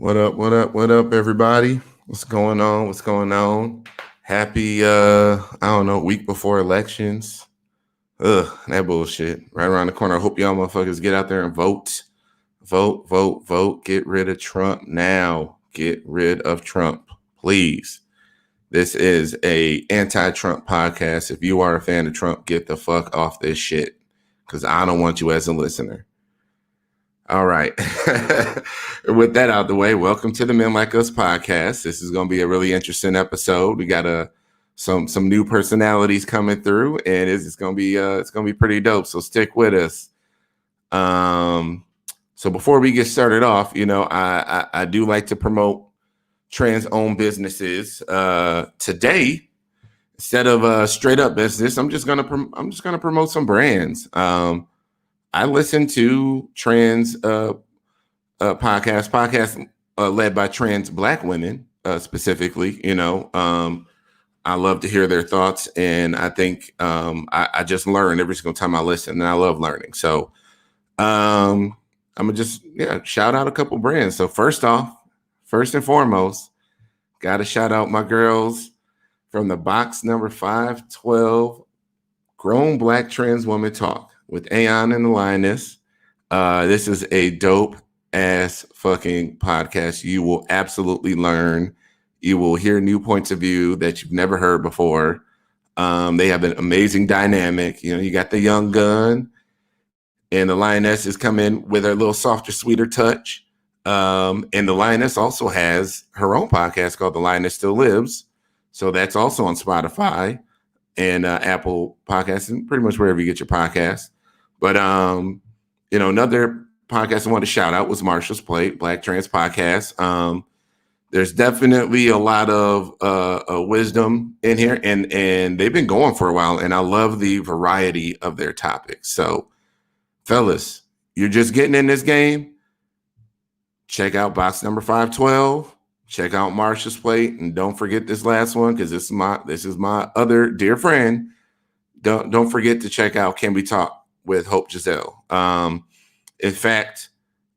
What up? What up? What up, everybody? What's going on? What's going on? Happy I don't know, week before elections. That bullshit. Right around the corner. I hope y'all motherfuckers get out there and vote. Vote, vote, vote. Get rid of Trump now. Get rid of Trump, please. This is a anti-Trump podcast. If you are a fan of Trump, get the fuck off this shit. Because I don't want you as a listener. All right. With that out of the way, welcome to the Men Like Us podcast. This is going to be a really interesting episode. We got some new personalities coming through, and it's going to be pretty dope. So stick with us. So before we get started off, I do like to promote trans-owned businesses. Today, instead of straight up business, I'm just gonna promote some brands. I listen to trans podcasts led by trans Black women specifically. I love to hear their thoughts, and I think I just learn every single time I listen, and I love learning. So I'm gonna just shout out a couple brands. So first and foremost, gotta shout out my girls from the box number 512, Grown Black Trans Woman Talk with Aeon and the Lioness. This is a dope ass fucking podcast. You will absolutely learn. You will hear new points of view that you've never heard before. They have an amazing dynamic. You got the young gun, and the Lioness is coming with a little softer, sweeter touch. And the Lioness also has her own podcast called The Lioness Still Lives. So that's also on Spotify and Apple Podcasts, and pretty much wherever you get your podcasts. But another podcast I wanted to shout out was Marshall's Plate, Black Trans Podcast. There's definitely a lot of wisdom in here, and they've been going for a while, and I love the variety of their topics. So, fellas, you're just getting in this game. Check out box number 512. Check out Marshall's Plate, and don't forget this last one, because this is my other dear friend. Don't forget to check out Can We Talk with Hope Giselle. In fact,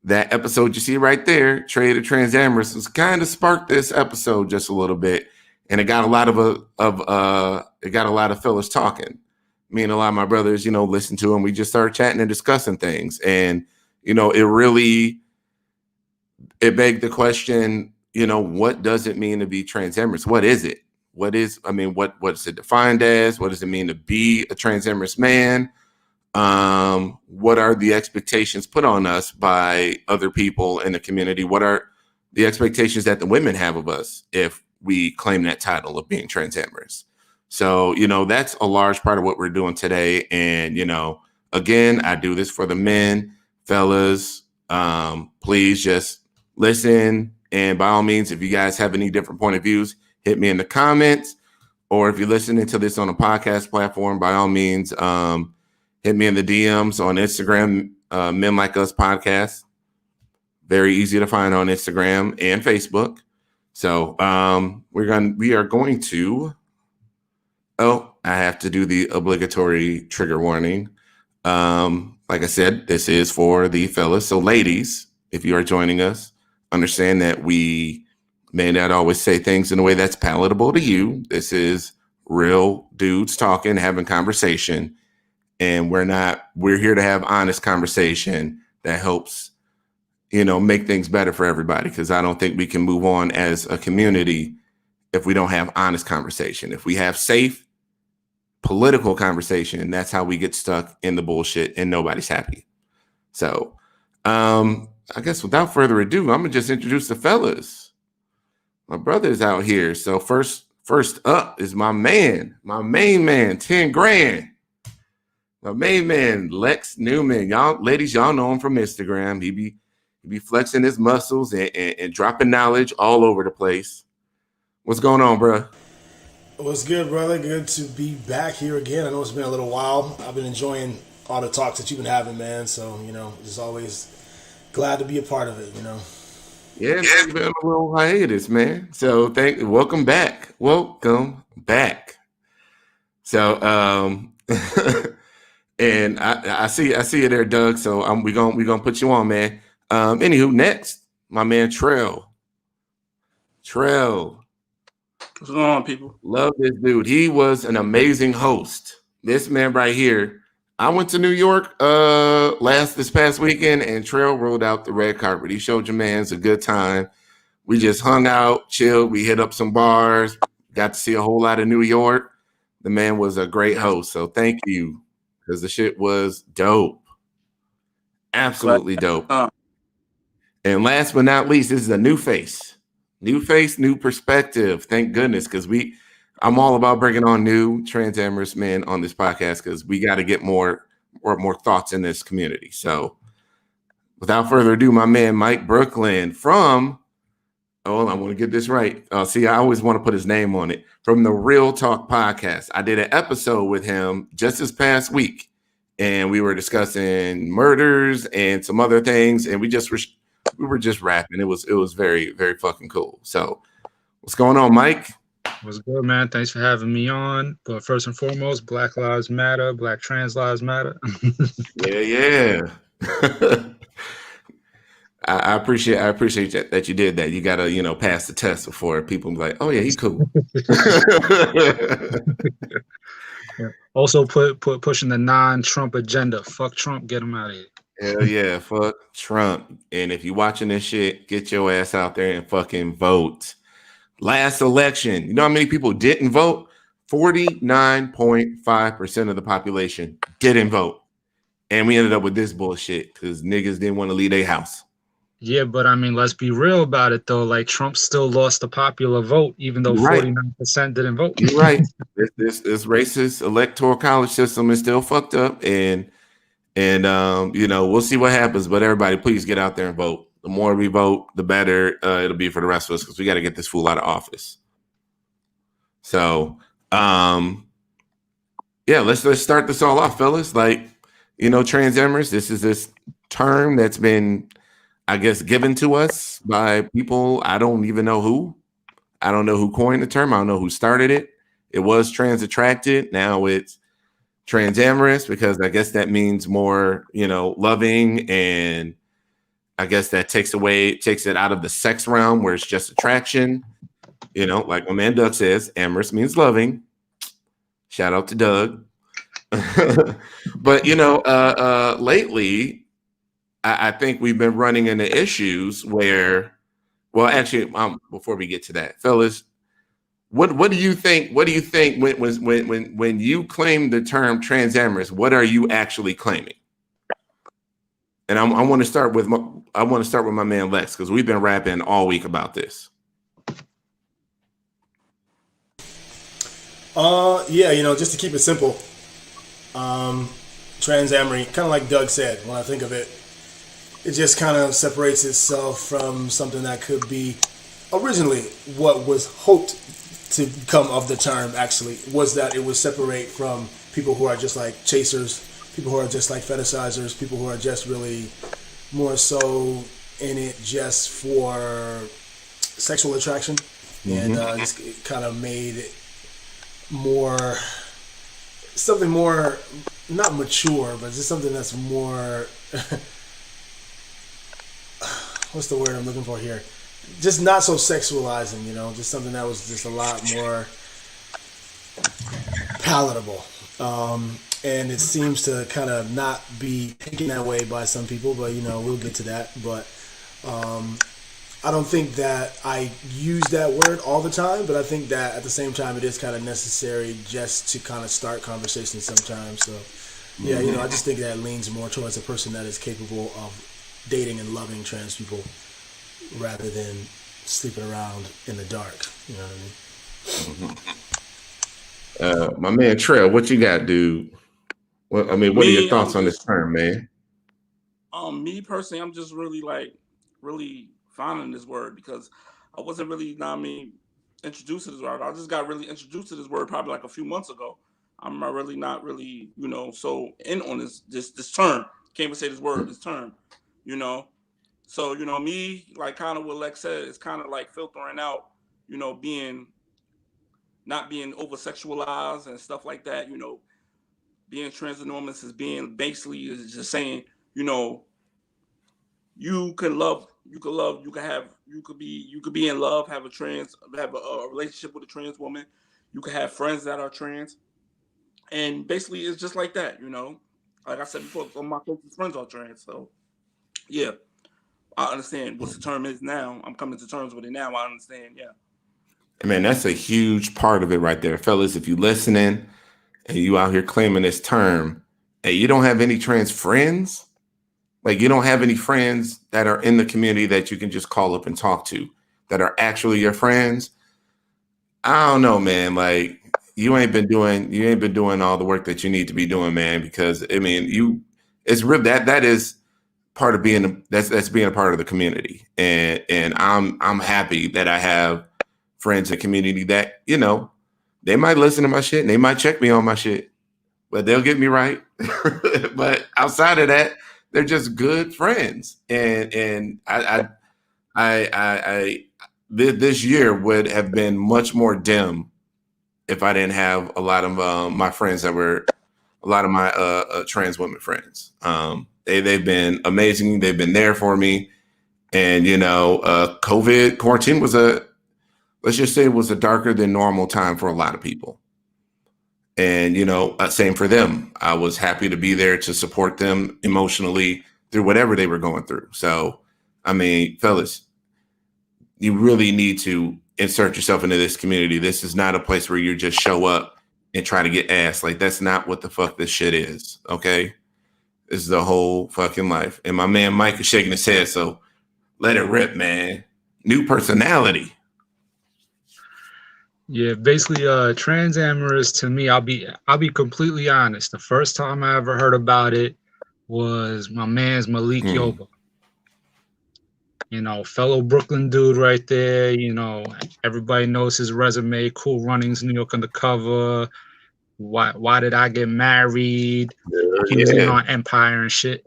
that episode you see right there, Trade of Transamorous, was kind of sparked this episode just a little bit, and it got a lot of fellas talking. Me and a lot of my brothers, listen to them. We just started chatting and discussing things, and it begged the question, what does it mean to be transamorous? What is it? What's it defined as? What does it mean to be a transamorous man? What are the expectations put on us by other people in the community? What are the expectations that the women have of us if we claim that title of being transamorous? So, that's a large part of what we're doing today. And, again, I do this for the men, fellas. Please just listen. And by all means, if you guys have any different point of views, hit me in the comments. Or if you're listening to this on a podcast platform, by all means, hit me in the DMs on Instagram, Men Like Us Podcast. Very easy to find on Instagram and Facebook. So we are going to. Oh, I have to do the obligatory trigger warning. Like I said, this is for the fellas. So ladies, if you are joining us, understand that we may not always say things in a way that's palatable to you. This is real dudes talking, having conversation. And we're here to have honest conversation that helps, make things better for everybody. Because I don't think we can move on as a community if we don't have honest conversation. If we have safe political conversation, that's how we get stuck in the bullshit and nobody's happy. So I guess without further ado, I'm gonna just introduce the fellas. My brother's out here. So first up is my main man, 10 grand. My main man, Lex Newman. Ladies, y'all know him from Instagram. He be flexing his muscles and dropping knowledge all over the place. What's going on, bro? What's good, brother? Good to be back here again. I know it's been a little while. I've been enjoying all the talks that you've been having, man. So, just always glad to be a part of it, Yeah, man, you've been on a little hiatus, man. So welcome back. Welcome back. So and I see you there, Doug. So we gonna put you on, man. Anywho, next, my man Trail. Trell. What's going on, people? Love this dude. He was an amazing host. This man right here. I went to New York this past weekend, and Trail rolled out the red carpet. He showed your man's a good time. We just hung out, chilled. We hit up some bars, got to see a whole lot of New York. The man was a great host. So thank you, because the shit was dope. Absolutely dope. And last but not least, this is a new face. New face, new perspective. Thank goodness, because I'm all about bringing on new transamorous men on this podcast, because we got to get more thoughts in this community. So without further ado, my man Mike Brooklyn from, I want to get this right. See, I always want to put his name on it. From the Real Talk podcast. I did an episode with him just this past week, and we were discussing murders and some other things, and we were just rapping. It was very, very fucking cool. So what's going on, Mike? What's good, man? Thanks for having me on. But first and foremost, Black Lives Matter, Black Trans Lives Matter. Yeah. I appreciate that you did that. You gotta, pass the test before people be like, oh yeah, he's cool. Also pushing the non-Trump agenda. Fuck Trump, get him out of here. Hell yeah, fuck Trump. And if you're watching this shit, get your ass out there and fucking vote. Last election, you know how many people didn't vote? 49.5% of the population didn't vote. And we ended up with this bullshit because niggas didn't want to leave their house. Yeah, but I mean, let's be real about it, though. Like, Trump still lost the popular vote, even though 49% didn't vote. You're right. This racist electoral college system is still fucked up. And we'll see what happens. But everybody, please get out there and vote. The more we vote, the better it'll be for the rest of us, because we got to get this fool out of office. So, let's start this all off, fellas. Like, transamorous, this is this term that's been, I guess, given to us by people. I don't even know who. I don't know who coined the term. I don't know who started it. It was trans attracted. Now it's transamorous, because I guess that means more, loving, and I guess that takes it out of the sex realm where it's just attraction. Like my man Doug says, amorous means loving. Shout out to Doug. But lately, I think we've been running into issues where, well, actually, before we get to that, fellas, what do you think? What do you think when you claim the term transamorous? What are you actually claiming? And I want to start with my man Lex, because we've been rapping all week about this. Just to keep it simple, transamory, kind of like Doug said, when I think of it, it just kind of separates itself from something that could be originally what was hoped to come of the term. Actually, was that it would separate from people who are just like chasers, people who are just like fetishizers, people who are just really more so in it just for sexual attraction. And just kind of made it something more, not mature, but just something that's more, what's the word I'm looking for here? Just not so sexualizing, just something that was just a lot more palatable. And it seems to kind of not be taken that way by some people, but we'll get to that. But I don't think that I use that word all the time, but I think that at the same time it is kind of necessary just to kind of start conversations sometimes. So I just think that leans more towards a person that is capable of dating and loving trans people rather than sleeping around in the dark. You know what I mean? My man Trail, what you got, dude? What are your thoughts on this term, man? Me personally, I'm just really finding this word, because I wasn't really, introduced to this word. I just got really introduced to this word probably like a few months ago. I'm really not really, so in on this term. Can't even say this word, this term, So, me, like kind of what Lex said, it's kind of like filtering out, not being over sexualized and stuff like that, being transamorous is being basically is just saying, you can love You could love. You could be in love. Have a relationship with a trans woman. You could have friends that are trans, and basically it's just like that. Like I said before, some of my closest friends are trans. So yeah, I understand what the term is now. I'm coming to terms with it now. I understand. Yeah. Man, that's a huge part of it right there, fellas. If you listening and you out here claiming this term, and you don't have any trans friends, like you don't have any friends that are in the community that you can just call up and talk to that are actually your friends. I don't know, man. Like you ain't been doing all the work that you need to be doing, man, because I mean, it's real that is part of that's being a part of the community. And I'm happy that I have friends in the community that, they might listen to my shit and they might check me on my shit, but they'll get me right. But outside of that, they're just good friends. And this year would have been much more dim if I didn't have a lot of my friends that were a lot of my trans women friends. They've been amazing. They've been there for me. And, COVID quarantine let's just say it was a darker than normal time for a lot of people. And, same for them. I was happy to be there to support them emotionally through whatever they were going through. So, I mean, fellas, you really need to insert yourself into this community. This is not a place where you just show up and try to get ass. Like, that's not what the fuck this shit is. Okay. This is the whole fucking life. And my man Mike is shaking his head. So let it rip, man. New personality. Yeah, basically, transamorous to me, I'll be completely honest. The first time I ever heard about it was my man's Malik Yoba. Fellow Brooklyn dude right there. Everybody knows his resume. Cool Runnings, New York Undercover. Why did I get married? He was in on Empire and shit.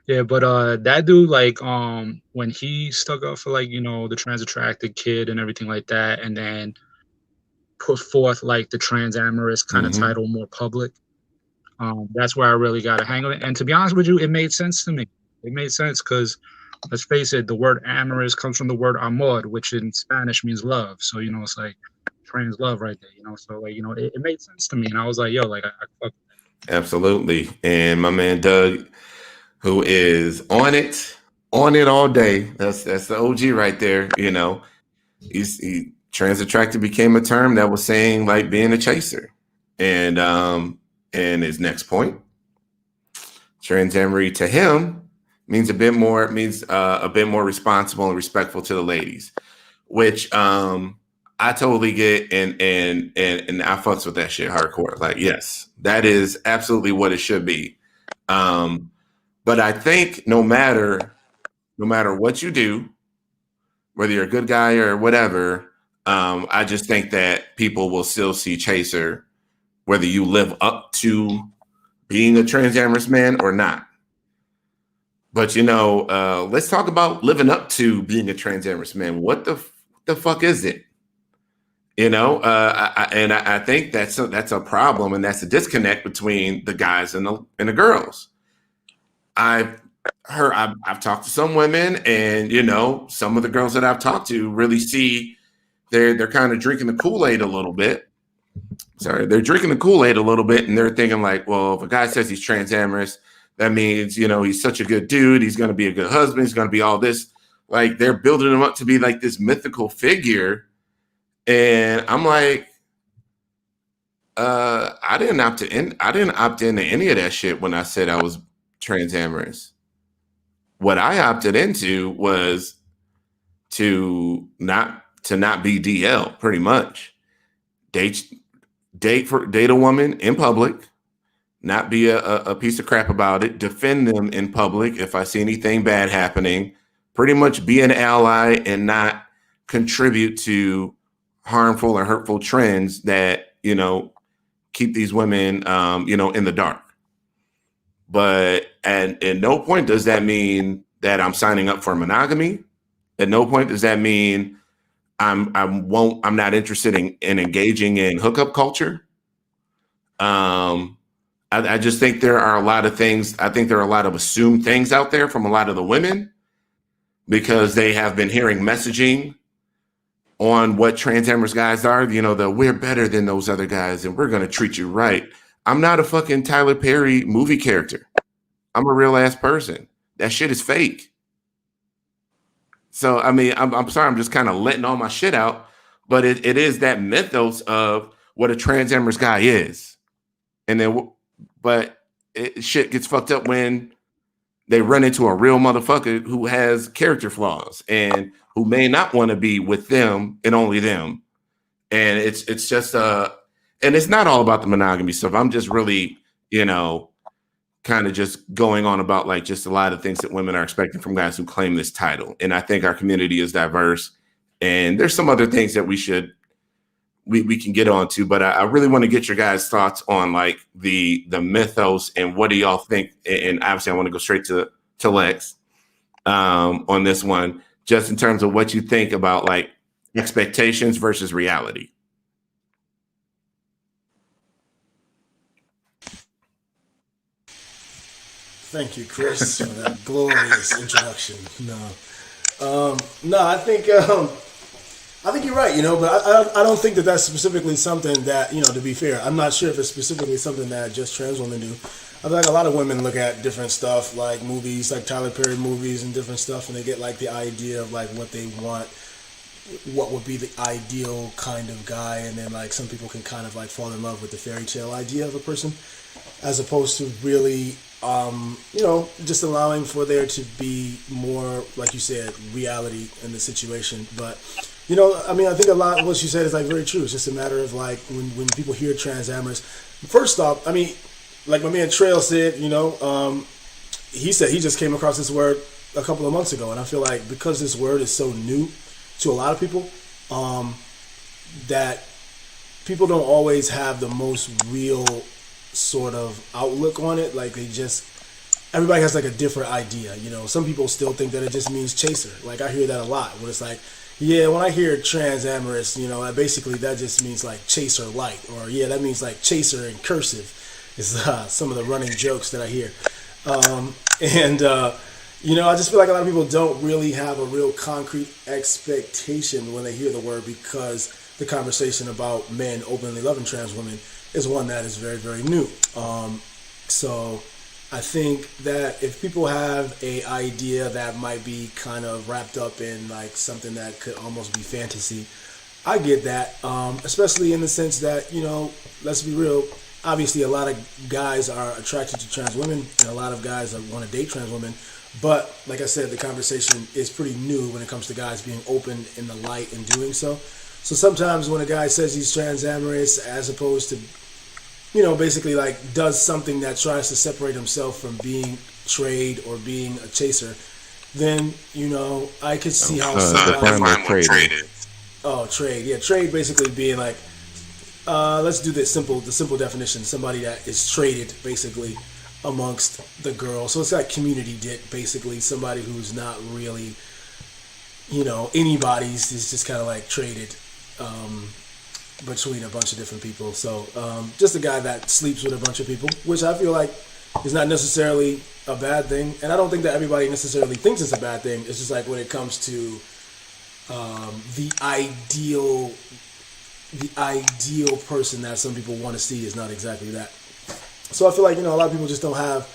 Yeah, but that dude, like, when he stuck up for, like, the trans attracted kid and everything like that, and then put forth like the transamorous kind of title more public, that's where I really got a hang of it. And to be honest with you, it made sense to me. It made sense because, let's face it, the word amorous comes from the word amor, which in Spanish means love. So, it's like trans love right there, so like, it made sense to me. And I was like, yo, like, I fuck. Absolutely. And my man Doug, who is on it all day. That's the OG right there. Trans attracted became a term that was saying like being a chaser. And his next point, transamory to him means a bit more responsible and respectful to the ladies, which I totally get, and I fucks with that shit hardcore. Like, yes, that is absolutely what it should be. But I think no matter what you do, whether you're a good guy or whatever, I just think that people will still see chaser, whether you live up to being a transamorous man or not. But let's talk about living up to being a transamorous man. What the fuck is it? I think that's a problem, and that's a disconnect between the guys and the girls. I've talked to some women, and some of the girls that I've talked to really see they're kind of drinking the Kool-Aid a little bit. They're drinking the Kool-Aid a little bit, and they're thinking like, well, if a guy says he's transamorous, that means he's such a good dude. He's going to be a good husband. He's going to be all this. Like, they're building him up to be like this mythical figure, and I'm like, I didn't opt into any of that shit when I said I was transamorous. What I opted into was to not be DL, pretty much. Date a woman in public, not be a piece of crap about it, defend them in public if I see anything bad happening, pretty much be an ally and not contribute to harmful or hurtful trends that, keep these women, in the dark. But at no point does that mean that I'm signing up for monogamy. At no point does that mean I'm not interested in engaging in hookup culture. I just think there are a lot of things. I think there are a lot of assumed things out there from a lot of the women because they have been hearing messaging on what transamorous guys are. You know, we're better than those other guys and we're going to treat you right. I'm not a fucking Tyler Perry movie character. I'm a real ass person. That shit is fake. So, I mean, I'm sorry, I'm just kind of letting all my shit out, but it is that mythos of what a transamorous guy is. And then, but shit gets fucked up when they run into a real motherfucker who has character flaws and who may not want to be with them and only them. And it's just and it's not all about the monogamy stuff. I'm just really, you know, kind of just going on about like just a lot of things that women are expecting from guys who claim this title. And I think our community is diverse. And there's some other things that we can get on to, but I really want to get your guys' thoughts on like the mythos and what do y'all think? And obviously I want to go straight to Lex on this one, just in terms of what you think about like expectations versus reality. Thank you, Chris, for that glorious introduction. No, I think you're right. You know, but I don't think that that's specifically something that, you know. To be fair, I'm not sure if it's specifically something that just trans women do. I feel like a lot of women look at different stuff, like movies, like Tyler Perry movies and different stuff, and they get like the idea of like what they want, what would be the ideal kind of guy, and then like some people can kind of like fall in love with the fairy tale idea of a person, as opposed to really, you know, just allowing for there to be more, like you said, reality in the situation. But, you know, I mean, I think a lot of what you said is like very true. It's just a matter of like when people hear transamorous, first off, I mean, like my man Trail said, you know, he said he just came across this word a couple of months ago, and I feel like because this word is so new to a lot of people, that people don't always have the most real sort of outlook on it. Like everybody has like a different idea. You know, some people still think that it just means chaser. Like I hear that a lot where it's like, yeah, when I hear transamorous, you know, basically that just means like chaser light, or yeah, that means like chaser in cursive is some of the running jokes that I hear. You know, I just feel like a lot of people don't really have a real concrete expectation when they hear the word, because the conversation about men openly loving trans women is one that is very, very new. So I think that if people have a idea that might be kind of wrapped up in like something that could almost be fantasy, I get that, especially in the sense that, you know, let's be real, obviously a lot of guys are attracted to trans women and a lot of guys want to date trans women. But like I said, the conversation is pretty new when it comes to guys being open in the light and doing so. So sometimes when a guy says he's transamorous, as opposed to, you know, basically like does something that tries to separate himself from being trade or being a chaser, then, you know, I could see how trade. Oh, trade. Yeah, trade basically being like, let's do the simple definition. Somebody that is traded basically amongst the girls. So it's like community dick, basically. Somebody who's not really, you know, anybody's, is just kind of like traded between a bunch of different people. So just a guy that sleeps with a bunch of people, which I feel like is not necessarily a bad thing. And I don't think that everybody necessarily thinks it's a bad thing. It's just like when it comes to the ideal person that some people want to see is not exactly that. So I feel like, you know, a lot of people just don't have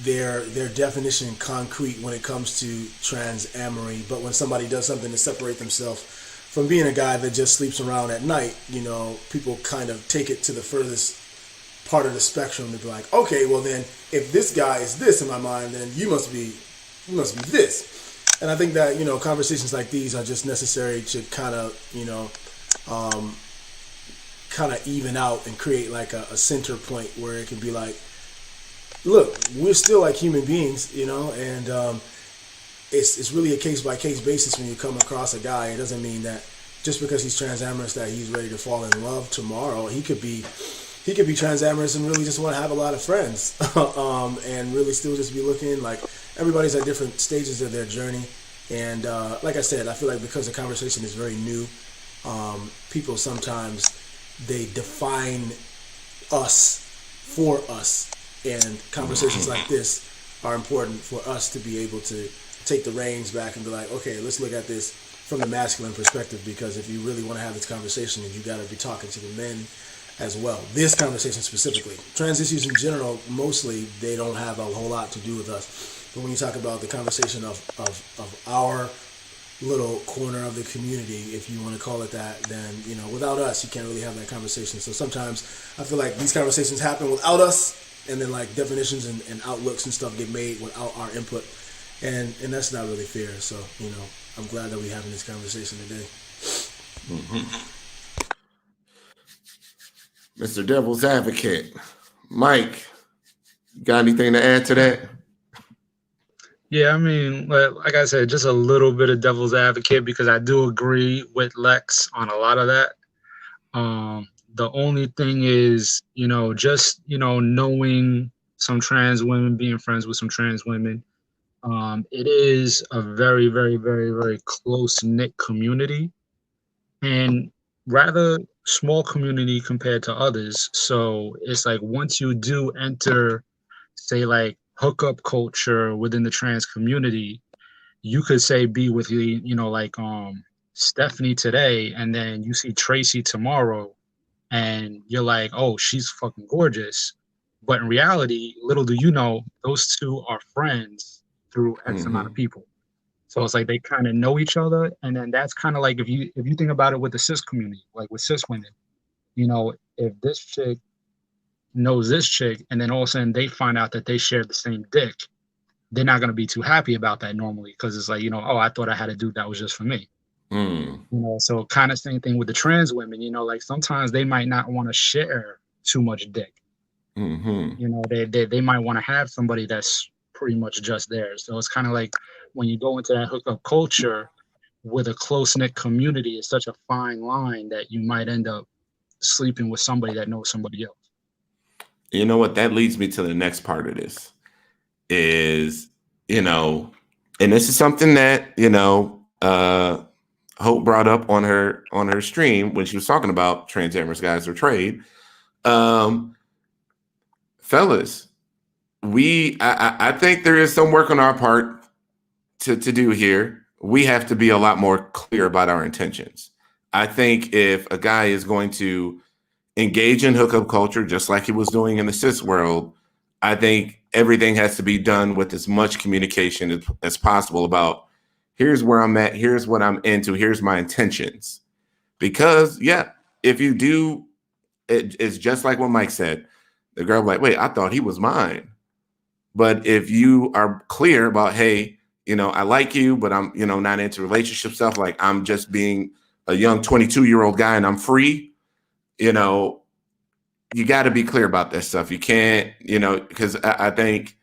their definition concrete when it comes to transamory. But when somebody does something to separate themselves from being a guy that just sleeps around at night, you know, people kind of take it to the furthest part of the spectrum to be like, okay, well then, if this guy is this in my mind, then you must be this. And I think that, you know, conversations like these are just necessary to kind of, you know, kind of even out and create like a center point where it can be like, look, we're still like human beings, you know, and it's really a case by case basis when you come across a guy. It doesn't mean that just because he's transamorous that he's ready to fall in love tomorrow. He could be transamorous and really just want to have a lot of friends, and really still just be looking. Like, everybody's at different stages of their journey, and like I said, I feel like because the conversation is very new, people sometimes they define us for us. And conversations like this are important for us to be able to take the reins back and be like, okay, let's look at this from the masculine perspective, because if you really want to have this conversation, then you got to be talking to the men as well. This conversation specifically. Trans issues in general, mostly, they don't have a whole lot to do with us. But when you talk about the conversation of our little corner of the community, if you want to call it that, then, you know, without us, you can't really have that conversation. So sometimes I feel like these conversations happen without us, and then like definitions and outlooks and stuff get made without our input. And that's not really fair. So, you know, I'm glad that we're having this conversation today. Mr. Devil's Advocate, Mike, got anything to add to that? Yeah, I mean, like I said, just a little bit of devil's advocate, because I do agree with Lex on a lot of that. The only thing is, you know, just, you know, knowing some trans women, being friends with some trans women, it is a very, very, very, very close-knit community, and rather small community compared to others. So it's like once you do enter, say, like hookup culture within the trans community, you could say be with you know, like Stephanie today, and then you see Tracy tomorrow, and you're like, oh, she's fucking gorgeous. But in reality, little do you know, those two are friends through X amount of people. So it's like they kind of know each other, and then that's kind of like if you think about it with the cis community, like with cis women, you know, if this chick knows this chick, and then all of a sudden they find out that they share the same dick, they're not going to be too happy about that normally, because it's like, you know, oh, I thought I had a dude that was just for me. You know, so kind of same thing with the trans women, you know, like sometimes they might not want to share too much dick. You know, they might want to have somebody that's pretty much just theirs. So it's kind of like when you go into that hookup culture with a close-knit community, it's such a fine line that you might end up sleeping with somebody that knows somebody else. You know what? That leads me to the next part of this is, you know, and this is something that, you know, Hope brought up on her stream when she was talking about transamorous guys or trade. Fellas, I think there is some work on our part to do here. We have to be a lot more clear about our intentions. I think if a guy is going to engage in hookup culture, just like he was doing in the cis world, I think everything has to be done with as much communication as possible about, here's where I'm at, here's what I'm into, here's my intentions. Because, yeah, if you do, it's just like what Mike said. The girl like, wait, I thought he was mine. But if you are clear about, hey, you know, I like you, but I'm, you know, not into relationship stuff. Like I'm just being a young 22-year-old guy and I'm free. You know, you got to be clear about that stuff. You can't, you know, because I think,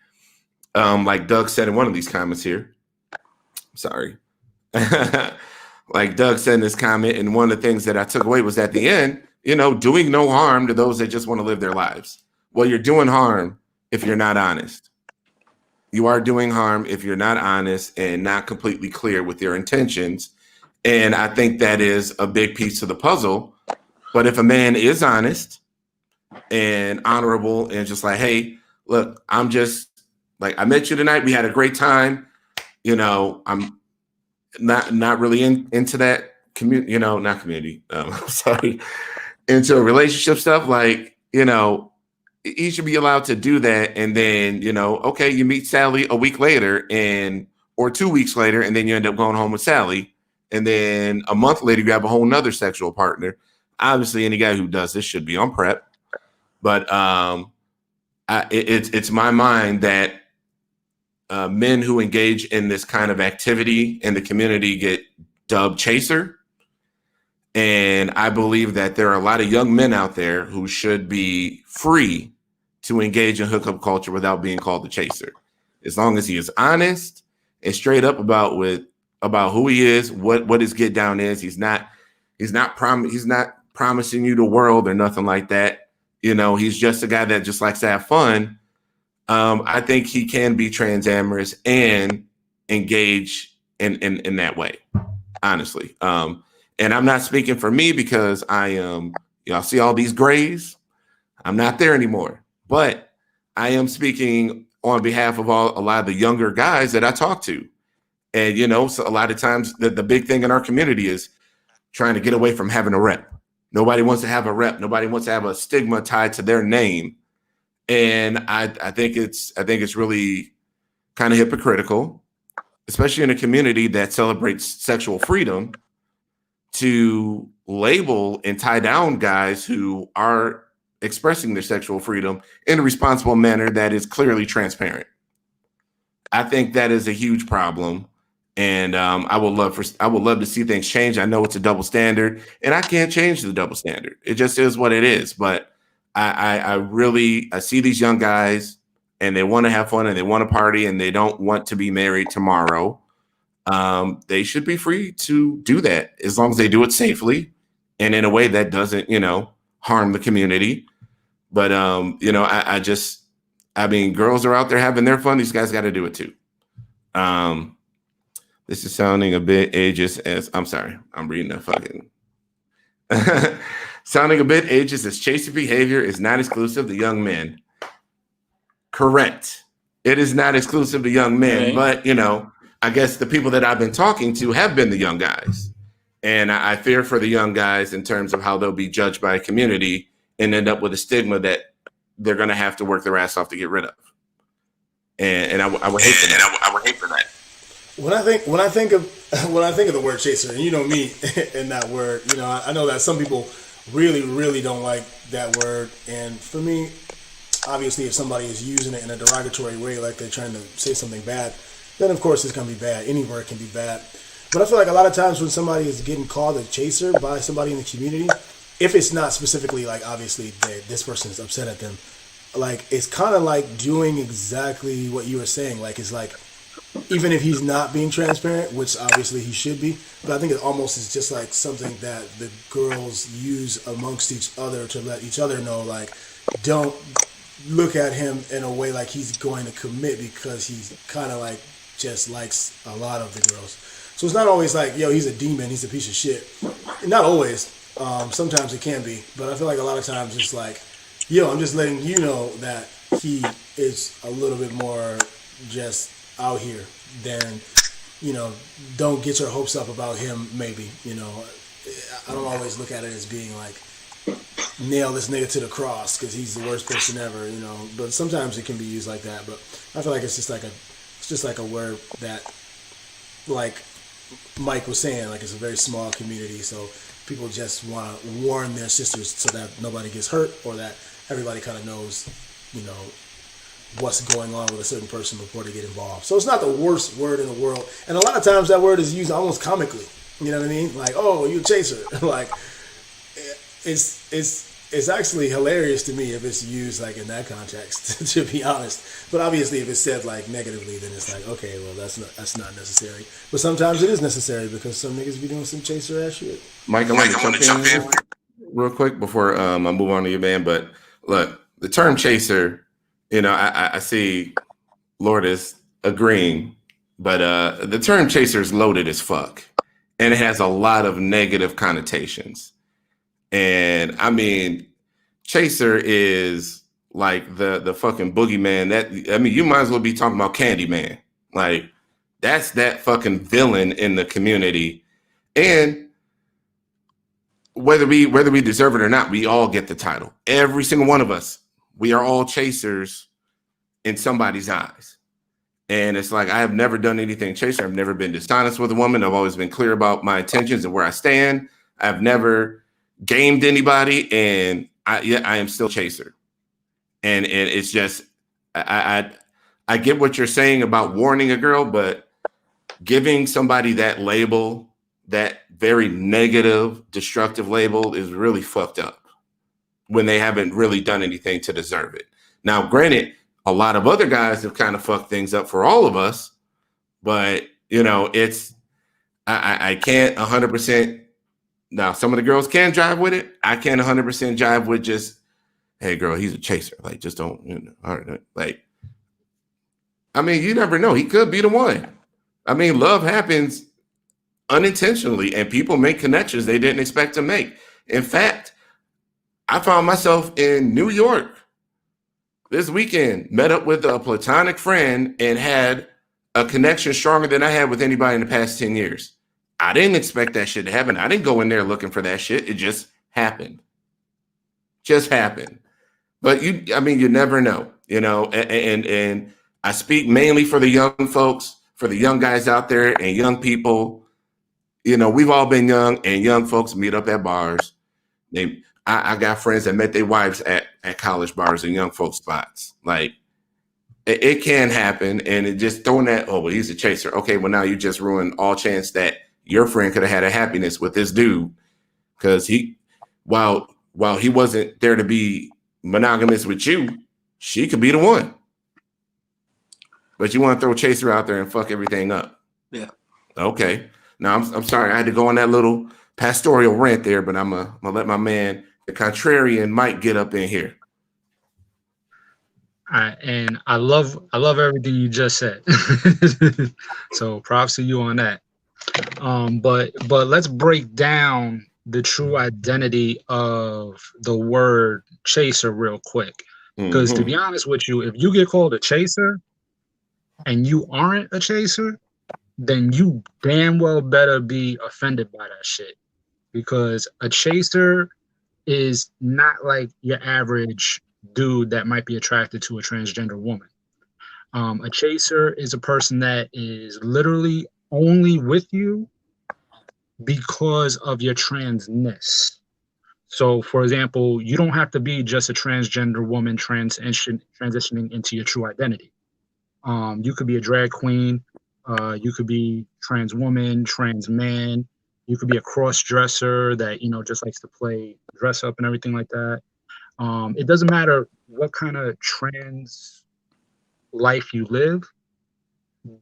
like Doug said in one of these comments here, sorry, like Doug said in this comment, and one of the things that I took away was at the end, you know, doing no harm to those that just want to live their lives. Well, you're doing harm if you're not honest. You are doing harm if you're not honest and not completely clear with your intentions. And I think that is a big piece of the puzzle. But if a man is honest and honorable and just like, hey, look, I'm just like, I met you tonight. We had a great time. You know, I'm not really into that community, you know, not community. Sorry, into relationship stuff. Like, you know, he should be allowed to do that. And then, you know, okay, you meet Sally a week later or 2 weeks later, and then you end up going home with Sally. And then a month later, you have a whole nother sexual partner. Obviously, any guy who does this should be on PrEP. But it's my mind that men who engage in this kind of activity in the community get dubbed chaser. And I believe that there are a lot of young men out there who should be free to engage in hookup culture without being called the chaser. As long as he is honest and straight up about who he is, what his get down is. He's not promising you the world or nothing like that. You know, he's just a guy that just likes to have fun. I think he can be transamorous and engage in that way, honestly. And I'm not speaking for me because I am, you know, I see all these grays. I'm not there anymore. but I am speaking on behalf of a lot of the younger guys that I talk to. And, so a lot of times the big thing in our community is trying to get away from having a rep. Nobody wants to have a rep. Nobody wants to have a stigma tied to their name. And I think it's really kind of hypocritical, especially in a community that celebrates sexual freedom, to label and tie down guys who are expressing their sexual freedom in a responsible manner that is clearly transparent. I think that is a huge problem. And I would love to see things change. I know it's a double standard, and I can't change the double standard. It just is what it is. But I see these young guys, and they want to have fun, and they want to party, and they don't want to be married tomorrow. They should be free to do that as long as they do it safely and in a way that doesn't, harm the community. But girls are out there having their fun. These guys got to do it too. This is sounding a bit ageist as I'm sorry, I'm reading a fucking sounding a bit ageist as chaser behavior is not exclusive to young men. Correct. It is not exclusive to young men, but I guess the people that I've been talking to have been the young guys. And I fear for the young guys in terms of how they'll be judged by a community and end up with a stigma that they're going to have to work their ass off to get rid of. And I would hate for that. I would hate for that. When I think of the word chaser, and me and that word, I know that some people really, really don't like that word. And for me, obviously, if somebody is using it in a derogatory way, like they're trying to say something bad, then of course it's going to be bad. Any word can be bad. But I feel like a lot of times when somebody is getting called a chaser by somebody in the community, if it's not specifically like obviously this person is upset at them, like it's kind of like doing exactly what you were saying. Like it's like, even if he's not being transparent, which obviously he should be, but I think it almost is just like something that the girls use amongst each other to let each other know, like, don't look at him in a way like he's going to commit because he's kind of like just likes a lot of the girls. So it's not always like, yo, he's a demon, he's a piece of shit. Not always. Sometimes it can be, but I feel like a lot of times it's like, yo, I'm just letting you know that he is a little bit more just out here, then don't get your hopes up about him. Maybe I don't always look at it as being like nail this nigga to the cross because he's the worst person ever, but sometimes it can be used like that. But I feel like it's just like a word that, like Mike was saying, like it's a very small community, so people just want to warn their sisters so that nobody gets hurt or that everybody kind of knows what's going on with a certain person before they get involved. So it's not the worst word in the world. And a lot of times that word is used almost comically. You know what I mean? Like, oh, you a chaser. Like, it's actually hilarious to me if it's used like in that context, to be honest. But obviously if it's said like negatively, then it's like, okay, well that's not necessary. But sometimes it is necessary because some niggas be doing some chaser ass shit. Mike, I want to jump in real quick before I move on to your band. But look, the term chaser, I see Lourdes agreeing, but the term chaser is loaded as fuck, and it has a lot of negative connotations. And I mean, chaser is like the fucking boogeyman. You might as well be talking about Candyman. Like that's that fucking villain in the community. And whether we deserve it or not, we all get the title. Every single one of us. We are all chasers in somebody's eyes. And it's like, I have never done anything chaser. I've never been dishonest with a woman. I've always been clear about my intentions and where I stand. I've never gamed anybody. And I am still chaser. And it's just, I get what you're saying about warning a girl, but giving somebody that label, that very negative, destructive label is really fucked up when they haven't really done anything to deserve it. Now, granted, a lot of other guys have kind of fucked things up for all of us, but it's, I can't 100%. Now, some of the girls can jive with it. I can't 100% jive with just, hey girl, he's a chaser. Like, just don't, all right. Like, I mean, you never know. He could be the one. I mean, love happens unintentionally and people make connections they didn't expect to make. In fact, I found myself in New York this weekend, met up with a platonic friend and had a connection stronger than I had with anybody in the past 10 years. I didn't expect that shit to happen. I didn't go in there looking for that shit. It just happened. Just happened. But you never know, and I speak mainly for the young folks, for the young guys out there and young people. We've all been young, and young folks meet up at bars. I got friends that met their wives at college bars and young folks spots. Like, it can happen, and it just throwing that, oh, well, he's a chaser. Okay, well, now you just ruined all chance that your friend could have had a happiness with this dude, because while he wasn't there to be monogamous with you, she could be the one. But you want to throw chaser out there and fuck everything up. Yeah. Okay. Now I'm sorry, I had to go on that little pastoral rant there, but I'm gonna let my man, the contrarian, Mike, get up in here. And I love everything you just said. So props to you on that. But let's break down the true identity of the word chaser real quick. Because to be honest with you, if you get called a chaser and you aren't a chaser, then you damn well better be offended by that shit. Because a chaser is not like your average dude that might be attracted to a transgender woman. A chaser is a person that is literally only with you because of your transness. So, for example, you don't have to be just a transgender woman transitioning into your true identity. You could be a drag queen. You could be trans woman, trans man. You could be a cross-dresser that, just likes to play dress up and everything like that. It doesn't matter what kind of trans life you live.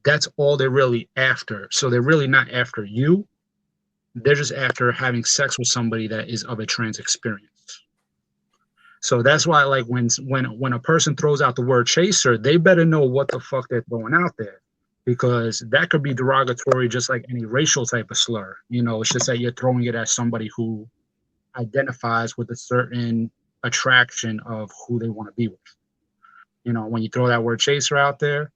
That's all they're really after. So they're really not after you. They're just after having sex with somebody that is of a trans experience. So that's why, like, when a person throws out the word chaser, they better know what the fuck they're throwing out there, because that could be derogatory, just like any racial type of slur. It's just that you're throwing it at somebody who identifies with a certain attraction of who they want to be with. When you throw that word chaser out there,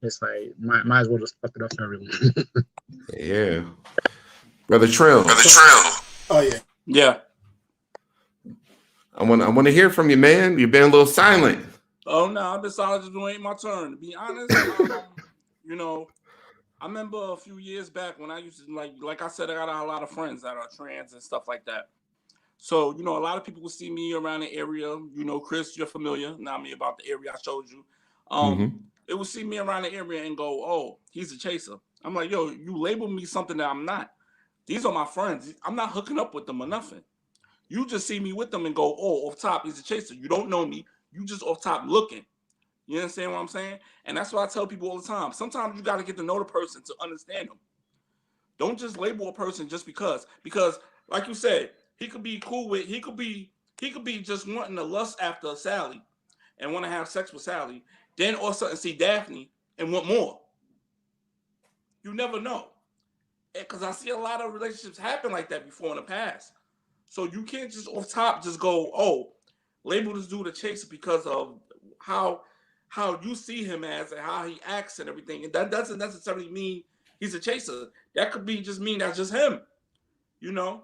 it's like, might as well just fuck it up for everyone. Yeah. Brother Trill. Oh, yeah. Yeah. I want to hear from you, man. You've been a little silent. Oh, no, I've been silent just waiting my turn. To be honest, I remember a few years back when I used to, like I said, I got a lot of friends that are trans and stuff like that. So, a lot of people will see me around the area. Chris, you're familiar, not me, about the area I showed you. They will see me around the area and go, oh, he's a chaser. I'm like, yo, you label me something that I'm not. These are my friends. I'm not hooking up with them or nothing. You just see me with them and go, oh, off top, he's a chaser. You don't know me. You just off top looking. You understand what I'm saying? And that's what I tell people all the time. Sometimes you got to get to know the person to understand them. Don't just label a person just because. Because, like you said, he could be just wanting to lust after Sally and want to have sex with Sally. Then all of a sudden see Daphne and want more. You never know. Because I see a lot of relationships happen like that before in the past. So you can't just off top just go, oh, label this dude a chaser because of how you see him as and how he acts and everything. And that doesn't necessarily mean he's a chaser. That could be just mean that's just him. And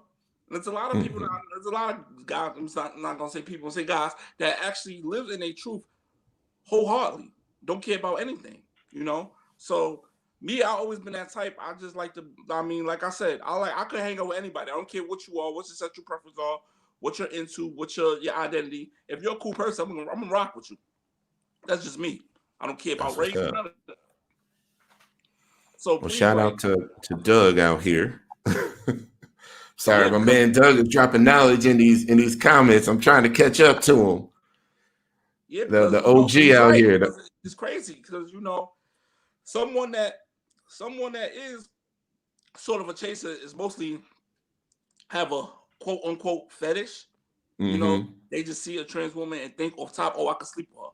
there's a lot of people, there's a lot of guys, I'm not going to say people, say guys that actually live in their truth wholeheartedly. Don't care about anything, So me, I always been that type. I just like to, like I said, I could hang out with anybody. I don't care what you are, what your sexual preferences are, what you're into, what your identity. If you're a cool person, I'm gonna rock with you. That's just me. I don't care about race. None of that. So well, shout out to Doug out here. Sorry, my man Doug is dropping knowledge in these comments. I'm trying to catch up to him. Yeah, the OG out here. It's crazy because someone that is sort of a chaser is mostly have a quote unquote fetish. They just see a trans woman and think off top, oh, I could sleep with her.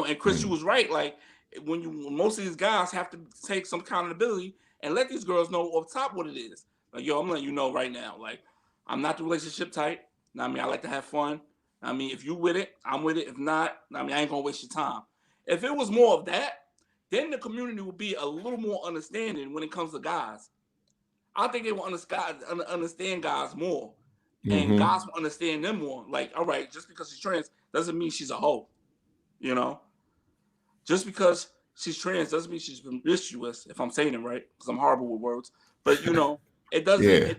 And Chris, you was right. Like when most of these guys have to take some accountability and let these girls know off top what it is. Like, yo, I'm letting you know right now. Like, I'm not the relationship type. I like to have fun. I mean, if you with it, I'm with it. If not, I mean, I ain't gonna waste your time. If it was more of that, then the community would be a little more understanding when it comes to guys. I think they will understand guys more, and Mm-hmm. guys will understand them more. Like, all right, just because she's trans doesn't mean she's a hoe, you know. Just because she's trans doesn't mean she's promiscuous. If I'm saying it right, because I'm horrible with words, but you know, it doesn't, Yeah.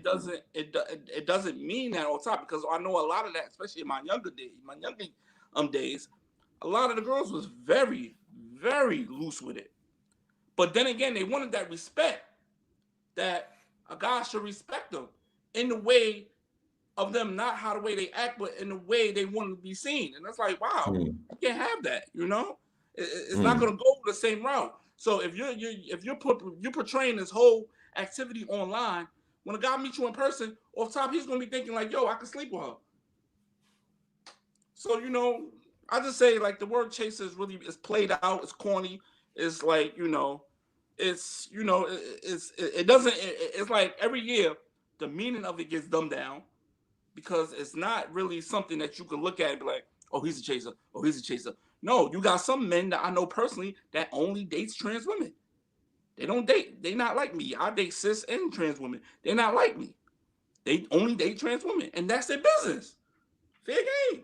it doesn't mean that all the time. Because I know a lot of that, especially in my younger days, a lot of the girls was very, very loose with it. But then again, they wanted that respect that a guy should respect them in the way of them, not how the way they act, but in the way they want to be seen. And that's like, wow, Mm. you can't have that, you know? It's not Mm. going to go the same route. So if you're portraying this whole activity online, when a guy meets you in person, off top, he's going to be thinking like, yo, I can sleep with her. So, you know, I just say like the word chaser is played out, it's corny, it's like, you know, it doesn't, it's like every year the meaning of it gets dumbed down because it's not really something that you can look at and be like, oh, he's a chaser, oh, he's a chaser. No, you got some men that I know personally that only dates trans women. They don't date. They not like me. I date cis and trans women. They're not like me. They only date trans women, and that's their business. Fair game.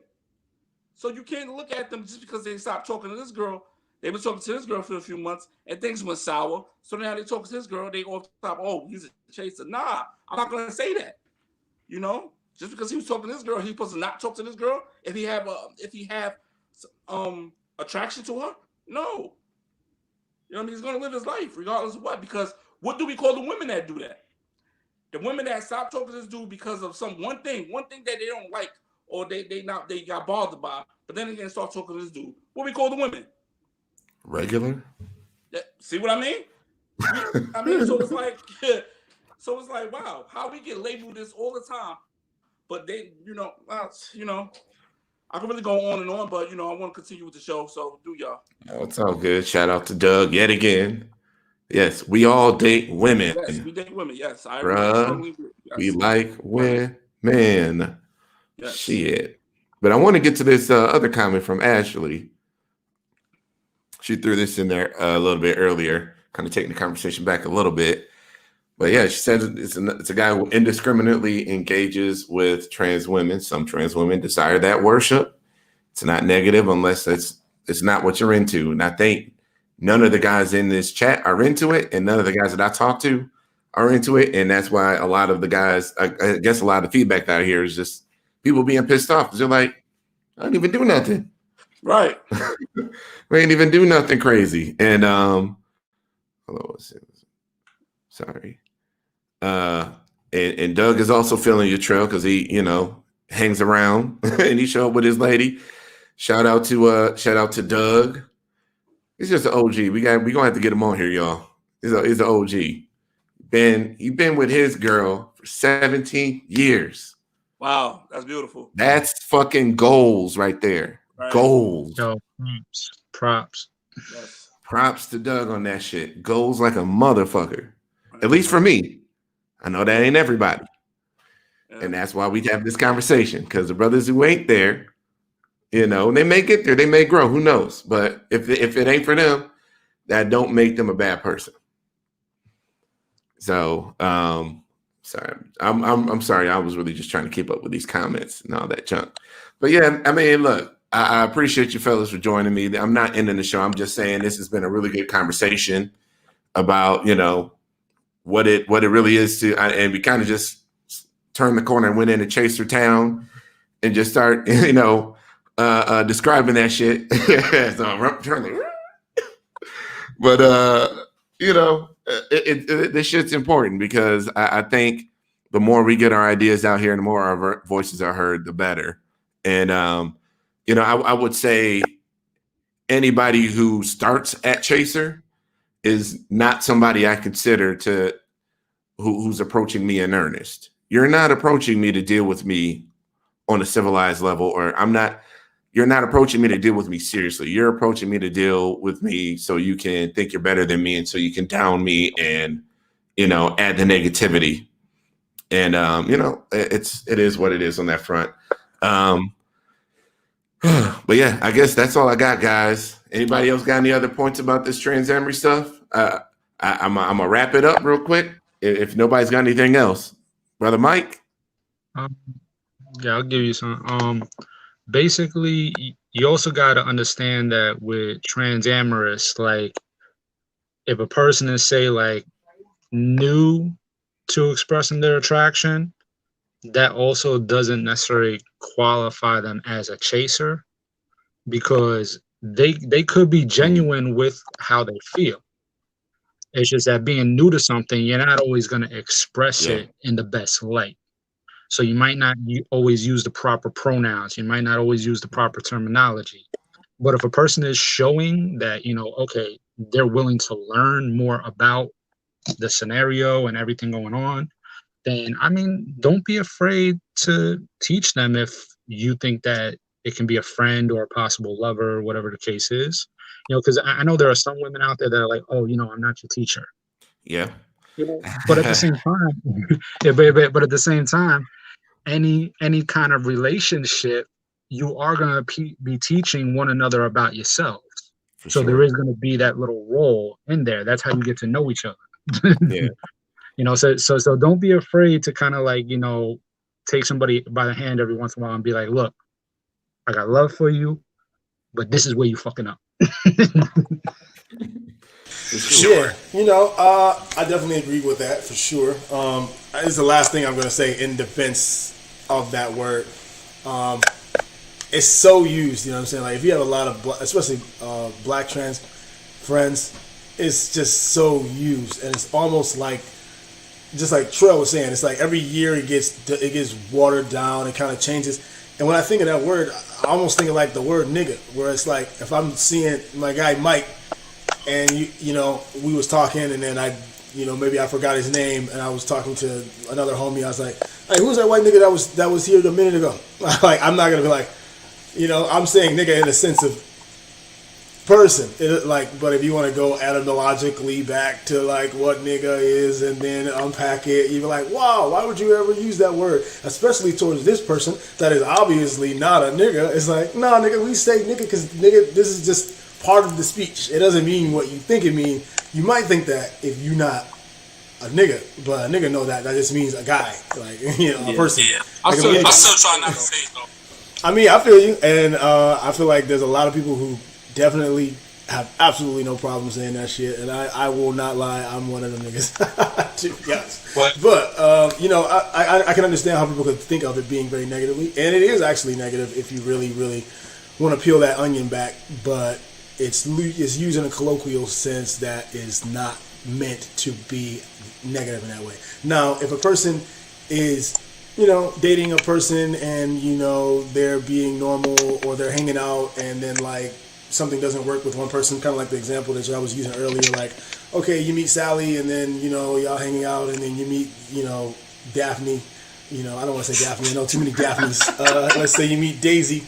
So you can't look at them just because they stopped talking to this girl. They've been talking to this girl for a few months, and things went sour. So now they talk to this girl. They off the top. Oh, he's a chaser. Nah, I'm not gonna say that. You know, just because he was talking to this girl, he's supposed to not talk to this girl if he have attraction to her. No, you know what I mean? He's gonna live his life regardless of what. Because what do we call the women that do that? The women that stop talking to this dude because of one thing that they don't like, or they got bothered by, but then again start talking to this dude. What we call the women? Regular. See what I mean? So it's like, wow, how we get labeled this all the time, but they, I can really go on and on, but I want to continue with the show. So do y'all? Oh, it's all good. Shout out to Doug yet again. Yes, we all date women. Yes, we date women. Yes, I Bruh, agree. Yes. we like women. Yes. Shit. But I want to get to this other comment from Ashley. She threw this in there a little bit earlier, kind of taking the conversation back a little bit. But yeah, she said it's a guy who indiscriminately engages with trans women. Some trans women desire that worship. It's not negative unless it's not what you're into. And I think none of the guys in this chat are into it, and none of the guys that I talk to are into it. And that's why a lot of the guys, I guess a lot of the feedback out here is just people being pissed off because they're like, I didn't even do nothing. Right. We ain't even do nothing crazy. And sorry. And Doug is also feeling your trail because he, hangs around and he showed up with his lady. Shout out to Doug. He's just an OG. We gonna have to get him on here, y'all. He's an OG. He's been with his girl for 17 years. Wow, that's beautiful. That's fucking goals right there. Right. Goals. Yo, props. Yes. Props to Doug on that shit. Goals like a motherfucker. Right. At least for me. I know that ain't everybody. Yeah. And that's why we have this conversation. Because the brothers who ain't there, they may get there, they may grow, who knows? But if it ain't for them, that don't make them a bad person. So, sorry, I'm sorry. I was really just trying to keep up with these comments and all that junk. But yeah, I mean, look, I appreciate you fellas for joining me. I'm not ending the show. I'm just saying this has been a really good conversation about what it really is to, and we kind of just turned the corner and went into Chaser Town and just start describing that shit. But this shit's important because I think the more we get our ideas out here and the more our voices are heard, the better. And I would say anybody who starts at Chaser is not somebody I consider who's approaching me in earnest. You're not approaching me to deal with me on a civilized level, or you're not approaching me to deal with me seriously. You're approaching me to deal with me so you can think you're better than me and so you can down me and, add the negativity. And, it is what it is on that front. But yeah, I guess that's all I got, guys. Anybody else got any other points about this transamory stuff? I'm gonna wrap it up real quick. If nobody's got anything else, brother Mike. Um, yeah, I'll give you some. Basically, you also got to understand that with transamorous, like if a person is say like new to expressing their attraction, that also doesn't necessarily qualify them as a chaser because they could be genuine with how they feel. It's just that being new to something, you're not always going to express Yeah, it in the best light. So you might not always use the proper pronouns. You might not always use the proper terminology. But if a person is showing that, okay, they're willing to learn more about the scenario and everything going on, then I mean, don't be afraid to teach them if you think that it can be a friend or a possible lover, or whatever the case is. Because I know there are some women out there that are like, oh, I'm not your teacher. yeah. But at the same time, yeah, but at the same time, any kind of relationship, you are going to be teaching one another about yourselves. For So there sure. is going to be that little role in there. That's how you get to know each other. Yeah. So don't be afraid to kind of like, take somebody by the hand every once in a while and be like, look, I got love for you, but this is where you fucking up. For sure. Yeah, I definitely agree with that for sure. It's the last thing I'm going to say in defense of that word. It's so used, you know what I'm saying? Like if you have a lot of, especially black trans friends, it's just so used, and it's almost like, just like Trell was saying, it's like every year it gets watered down, it kind of changes. And when I think of that word, I almost think of like the word nigga, where it's like if I'm seeing my guy Mike, and we was talking, and then maybe I forgot his name, and I was talking to another homie. I was like, "Hey, who's that white nigga that was here a minute ago?" Like, I'm not gonna be like, I'm saying nigga in the sense of person. But if you want to go etymologically back to like what nigga is, and then unpack it, you're like, wow, why would you ever use that word, especially towards this person that is obviously not a nigga? It's like, nah, nigga, we say nigga because nigga, this is just part of the speech. It doesn't mean what you think it means. You might think that if you're not a nigga, but a nigga know that just means a guy, like a person. Yeah. I'm still trying not to say it though. I mean, I feel you, and I feel like there's a lot of people who definitely have absolutely no problem saying that shit, and I will not lie, I'm one of them niggas. Yes. But I can understand how people could think of it being very negatively, and it is actually negative if you really, really want to peel that onion back, but it's used in a colloquial sense that is not meant to be negative in that way. Now, if a person is dating a person and they're being normal, or they're hanging out, and then like something doesn't work with one person, kind of like the example that I was using earlier, like, okay, you meet Sally, and then y'all hanging out, and then you meet Daphne. I don't want to say Daphne, I know too many Daphnes. Let's say you meet Daisy,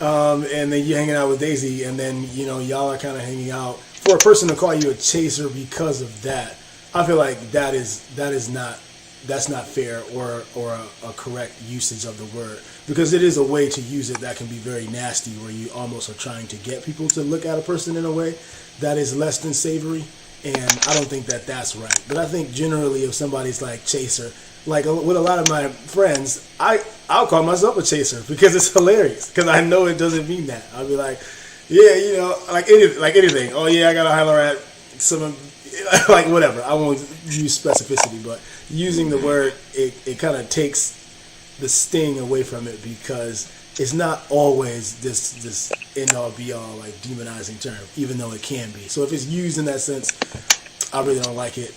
and then you're hanging out with Daisy, and then y'all are kind of hanging out. For a person to call you a chaser because of that, I feel like that's not fair, or a correct usage of the word, because it is a way to use it that can be very nasty, where you almost are trying to get people to look at a person in a way that is less than savory, and I don't think that that's right. But I think generally, if somebody's like chaser, like with a lot of my friends, I'll call myself a chaser because it's hilarious, because I know it doesn't mean that. I'll be like, yeah, like anything. Oh yeah, I gotta holler at some, like whatever. I won't use specificity, but using the word, it kind of takes the sting away from it, because it's not always this end all be all like demonizing term, even though it can be. So if it's used in that sense, I really don't like it.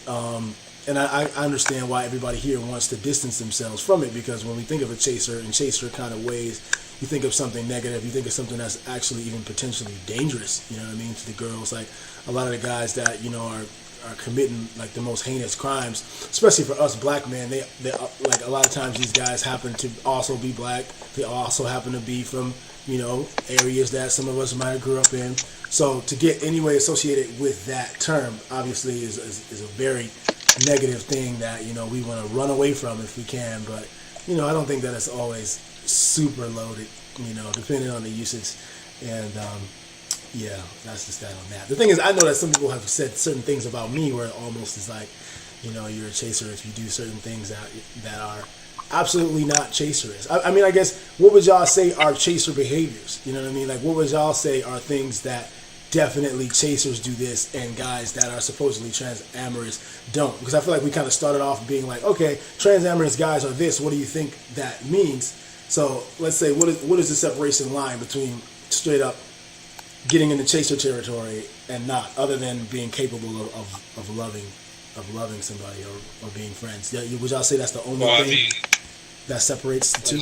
And I understand why everybody here wants to distance themselves from it, because when we think of a chaser in chaser kind of ways, you think of something negative, you think of something that's actually even potentially dangerous, you know what I mean, to the girls. Like a lot of the guys that, are committing like the most heinous crimes, especially for us black men, they like a lot of times these guys happen to also be black. They also happen to be from, areas that some of us might have grew up in. So to get any way associated with that term, obviously is a very negative thing that, we want to run away from if we can. But, I don't think that it's always super loaded. depending on the usage. And yeah, that's just that on that. The thing is, I know that some people have said certain things about me where it almost is like, you're a chaser if you do certain things that are absolutely not chaserous. I mean, I guess, what would y'all say are chaser behaviors? You know what I mean? Like, what would y'all say are things that definitely chasers do this and guys that are supposedly transamorous don't? Because I feel like we kind of started off being like, okay, transamorous guys are this. What do you think that means? So let's say, what is the separation line between straight up getting into chaser territory and not, other than being capable of loving somebody or being friends? Yeah, would y'all say that's the only Well, I thing mean, that separates the two?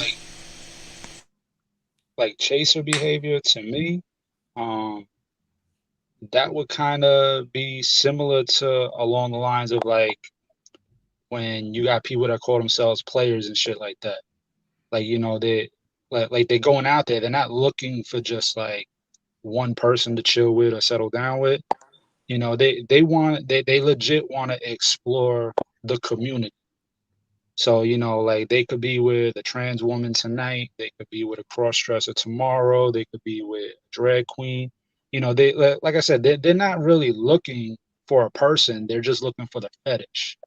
like chaser behavior to me, um, that would kind of be similar to along the lines of like when you got people that call themselves players and shit like that. Like, they like they're going out there. They're not looking for just like one person to chill with or settle down with. They legit want to explore the community. So, like they could be with a trans woman tonight, they could be with a cross dresser tomorrow, they could be with a drag queen. They like I said, they're not really looking for a person, they're just looking for the fetish.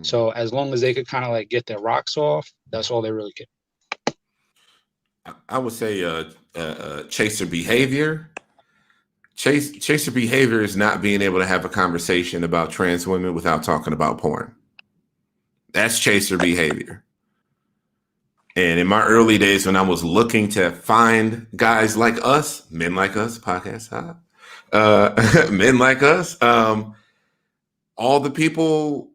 So as long as they could kind of like get their rocks off, that's all they really care. I would say chaser behavior. Chaser behavior is not being able to have a conversation about trans women without talking about porn. That's chaser behavior. And in my early days, when I was looking to find guys like us, men like us, podcast, men like us, all the people,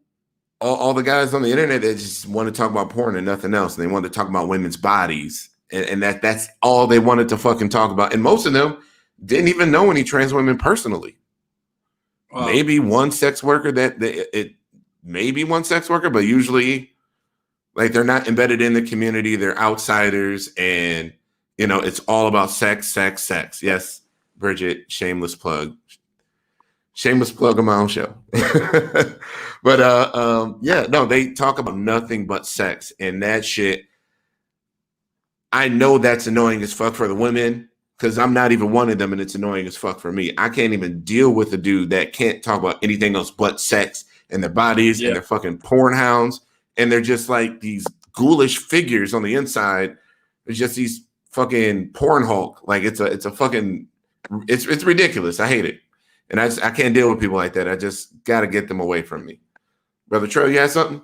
all the guys on the internet that just want to talk about porn and nothing else, and they want to talk about women's bodies, and that's all they wanted to fucking talk about. And most of them didn't even know any trans women personally. Wow. Maybe one sex worker maybe one sex worker, but usually like they're not embedded in the community. They're outsiders, and it's all about sex, sex, sex. Yes, Bridget, shameless plug on my own show. But yeah, no, they talk about nothing but sex, and that shit. I know that's annoying as fuck for the women, because I'm not even one of them, and it's annoying as fuck for me. I can't even deal with a dude that can't talk about anything else but sex and their bodies and their fucking porn hounds. And they're just like these ghoulish figures on the inside. It's just these fucking porn hulk. Like it's ridiculous. I hate it. And I can't deal with people like that. I just got to get them away from me. Brother Trell, you had something?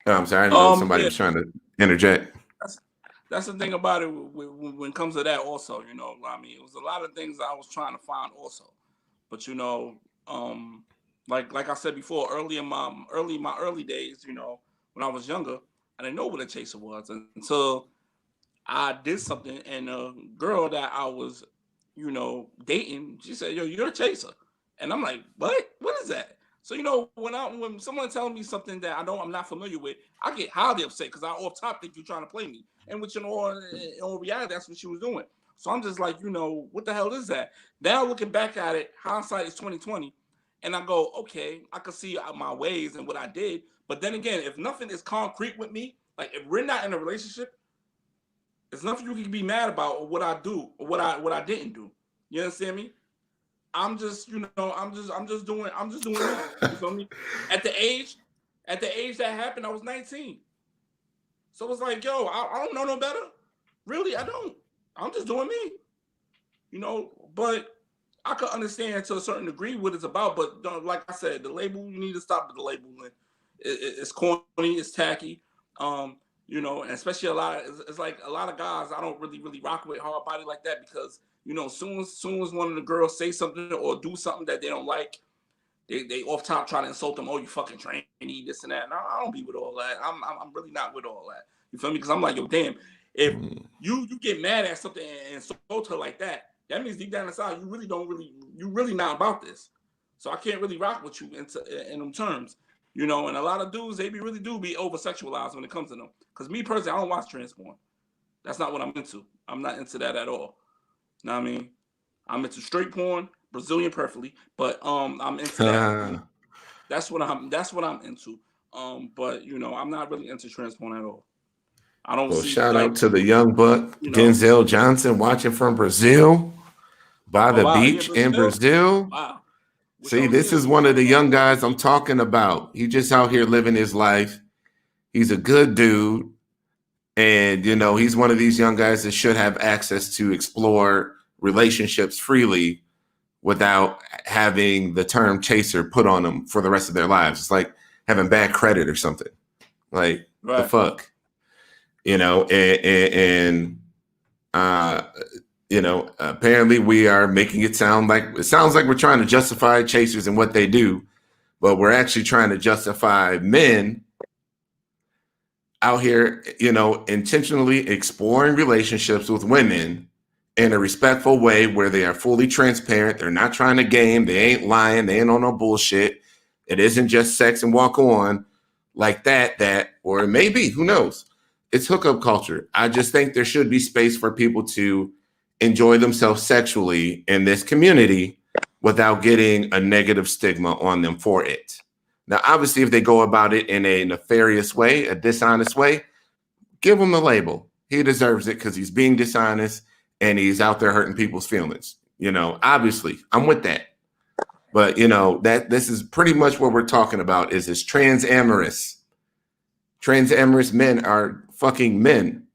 Oh, I'm sorry. I didn't know somebody was trying to interject. That's the thing about it when it comes to that also, I mean, it was a lot of things I was trying to find also. But, like I said before, early in my early days, when I was younger, I didn't know what a chaser was until I did something, and a girl that I was, dating, she said, "Yo, you're a chaser," and I'm like, "What? What is that?" So when someone tells me something that I'm not familiar with, I get highly upset because I off top think you're trying to play me, and which in all reality, that's what she was doing. So I'm just like, what the hell is that? Now looking back at it, hindsight is 2020. And I go, okay, I can see my ways and what I did. But then again, if nothing is concrete with me, like if we're not in a relationship, there's nothing you can be mad about or what I do or what I didn't do. You understand me? I'm just doing that. You feel me? At the age that happened, I was 19. So it's like, yo, I don't know no better. Really, I don't. I'm just doing me. But I could understand to a certain degree what it's about, but like I said, the label, you need to stop with the labeling. It's corny, it's tacky, and especially it's like a lot of guys I don't really rock with hard body like that because soon as one of the girls say something or do something that they don't like, they off top try to insult them. Oh, you fucking trainee, this and that. And I don't be with all that. I'm really not with all that. You feel me? Because I'm like, yo, damn, if you get mad at something and insult her like that means deep down inside you really not about this. So I can't really rock with you in them terms. And a lot of dudes, they really do be over sexualized when it comes to them. Because me personally, I don't watch trans porn. That's not what I'm into. I'm not into that at all. You know what I mean? I'm into straight porn, Brazilian preferably, but I'm into that. That's what I'm into. But I'm not really into trans porn at all. I don't Well, see shout like, out to the young buck you know. Denzel Johnson watching from Brazil by Oh the wow, he in beach in Brazil. Brazil. Wow, wish I See, was this here is so we one can of talk the about young more guys I'm relationships. talking about. He just out here living his life. He's a good dude. And, he's one of these young guys that should have access to explore relationships freely without having the term chaser put on them for the rest of their lives. It's like having bad credit or something. Like, the Right. fuck? And apparently we are making it sounds like we're trying to justify chasers and what they do, but we're actually trying to justify men out here, intentionally exploring relationships with women in a respectful way where they are fully transparent. They're not trying to game. They ain't lying. They ain't on no bullshit. It isn't just sex and walk on like that, or it may be, who knows? It's hookup culture. I just think there should be space for people to enjoy themselves sexually in this community without getting a negative stigma on them for it. Now, obviously, if they go about it in a nefarious way, a dishonest way, give him the label. He deserves it because he's being dishonest and he's out there hurting people's feelings. Obviously, I'm with that. But, that this is pretty much what we're talking about is this transamorous. Transamorous men are fucking men.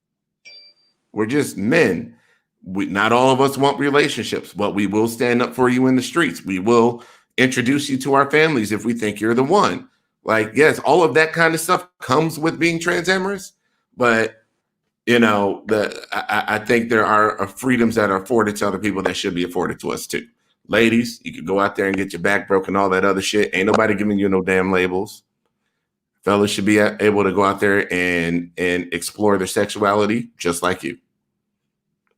We're just men. Not all of us want relationships, but we will stand up for you in the streets. We will introduce you to our families if we think you're the one. Like, yes, all of that kind of stuff comes with being transamorous, but I think there are freedoms that are afforded to other people that should be afforded to us too. Ladies, you could go out there and get your back broken, all that other shit. Ain't nobody giving you no damn labels. Fellas should be able to go out there and explore their sexuality just like you.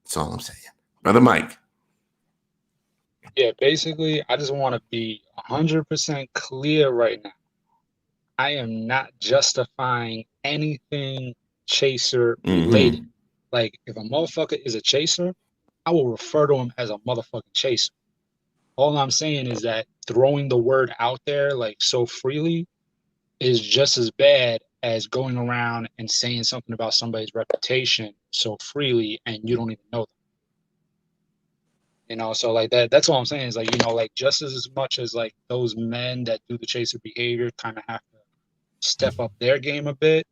That's all I'm saying. Brother Mike. Yeah, basically, I just want to be 100% clear right now. I am not justifying anything chaser related. Mm-hmm. Like, if a motherfucker is a chaser, I will refer to him as a motherfucking chaser. All I'm saying is that throwing the word out there like so freely is just as bad as going around and saying something about somebody's reputation so freely and you don't even know them. So like that's all I'm saying is like, like just as much as like those men that do the chaser behavior kind of have to step up their game a bit.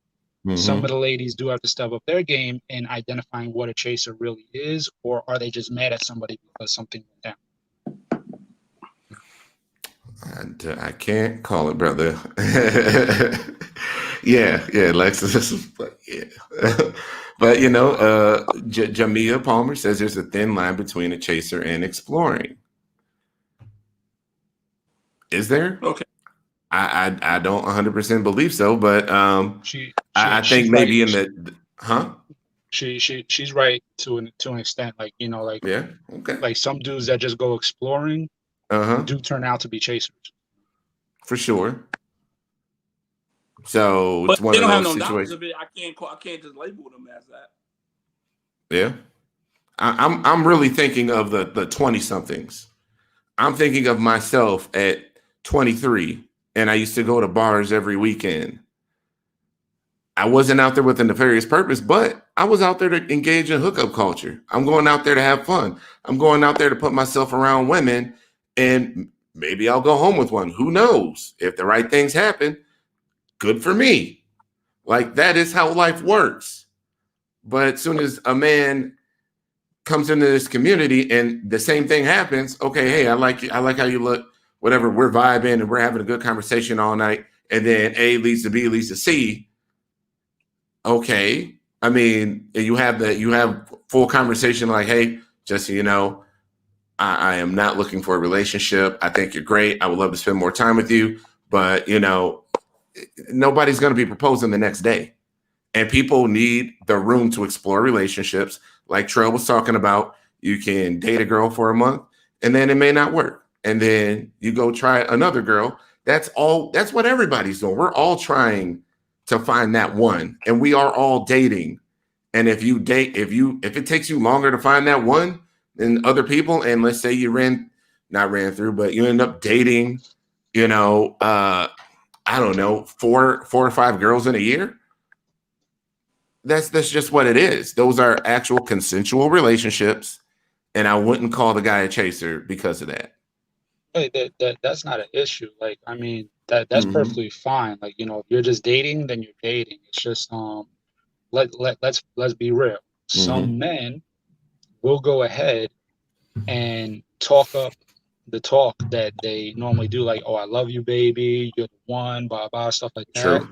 Some of the ladies do have to step up their game in identifying what a chaser really is, or are they just mad at somebody because something went down? I can't call it, brother. yeah, Lexus, but yeah. But Jamia Palmer says there's a thin line between a chaser and exploring. Is there? Okay. I don't 100% believe so, but I think maybe right. in the huh? She's right to an extent. Like like Yeah, okay, like some dudes that just go exploring do turn out to be chasers for sure. So But it's one they of don't have those no knowledge situations. of it. I can't just label them as that. Yeah, I'm really thinking of the 20 somethings. I'm thinking of myself at 23, and I used to go to bars every weekend. I wasn't out there with a nefarious purpose, but I was out there to engage in hookup culture. I'm going out there to have fun. I'm going out there to put myself around women, and maybe I'll go home with one. Who knows? If the right things happen, good for me. Like, that is how life works. But as soon as a man comes into this community and the same thing happens, okay, hey, I like you, I like how you look, whatever, we're vibing and we're having a good conversation all night, and then A leads to B leads to C. Okay. I mean, you have full conversation like, hey, just so you know, I am not looking for a relationship. I think you're great. I would love to spend more time with you, but nobody's going to be proposing the next day. And people need the room to explore relationships. Like Trell was talking about, you can date a girl for a month and then it may not work. And then you go try another girl. That's what everybody's doing. We're all trying to find that one. And we are all dating. And if it takes you longer to find that one than other people, and let's say you not ran through, but you end up dating, I don't know, four or five girls in a year. that's just what it is. Those are actual consensual relationships, and I wouldn't call the guy a chaser because of that. Like, that's not an issue. Like, I mean, that's Mm-hmm. perfectly fine. Like, you know, if you're just dating, then you're dating. It's just let's be real. Mm-hmm. Some men will go ahead and talk up the talk that they normally do, like, oh, I love you, baby, you're the one, blah blah, stuff like that. True.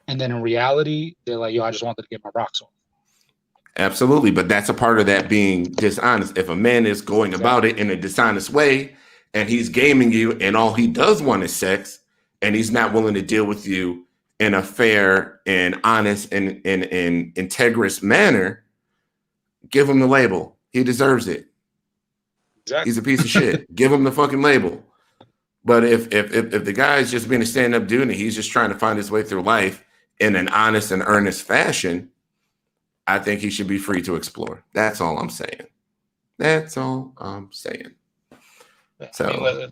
And then in reality, they're like, yo, I just wanted to get my rocks off. Absolutely. But that's a part of that being dishonest. If a man is going about Exactly. it in a dishonest way and he's gaming you and all he does want is sex and he's not willing to deal with you in a fair and honest and integrous manner, give him the label. He deserves it. Exactly. He's a piece of shit. Give him the fucking label. But if the guy is just being a stand-up dude and he's just trying to find his way through life in an honest and earnest fashion, I think he should be free to explore. That's all I'm saying. That's all I'm saying. So